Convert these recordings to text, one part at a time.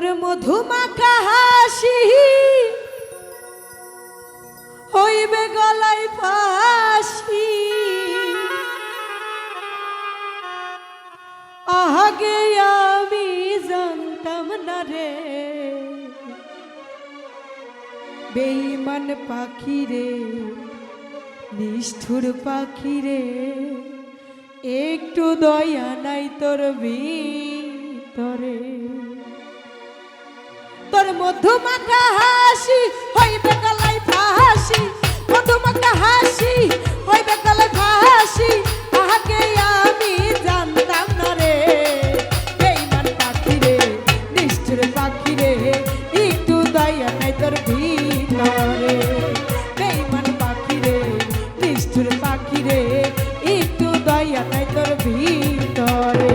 তোর মধুমাখা হাসি হইবে গলায় ফাঁসি, আগে আমি জানতাম না রে বেঈমান পাখি রে, নিষ্ঠুর পাখি রে, একটু দয়া নাই তোর ভিতরে। তোর মধুমাখা হাসি হইবে গলায় ফাঁসি, মধুমাখা হাসি হইবে গলায় ফাঁসি, আগে আমি জানতাম না রে বেঈমান পাখি রে, নিষ্ঠুর পাখি রে, একটু দয়া নাই তোর ভিতরে। বেঈমান পাখি রে, নিষ্ঠুর পাখি রে, একটু দয়া নাই তোর ভিতরে।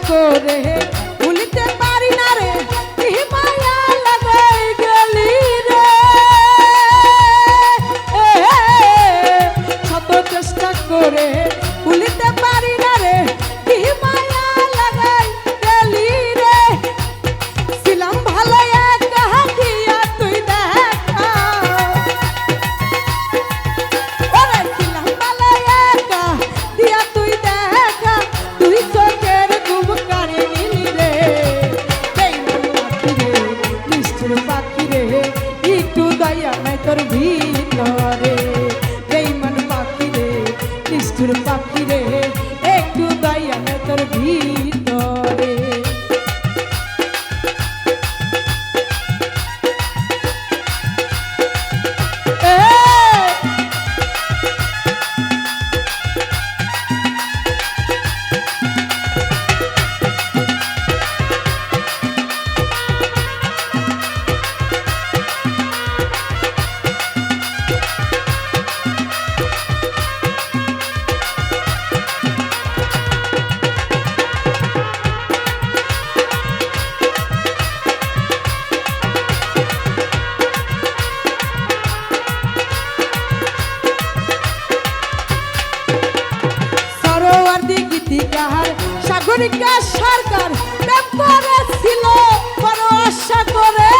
করে ভুলিতে পারি না রে, কি মায়া লাগাই গেলি রে, শত চেষ্টা করে ভুলিতে পারি না রে, কি মায়া লাগাই গেলি রে, ছিলাম ভালো একা দিয়া তুই দেখা, ওরে ছিলাম ভালো একা দিয়া তুই দেখা, তুই চোখের পাখি রে, একটু দয়া নাই তোর ভিতরে। বেঈমান পাখি রে, নিষ্ঠুর পাখি রে, একটু দয়া নাই তোর ভিতরে। সাগরিকা সরকার প্রেম করেছিল বড় আশা করে,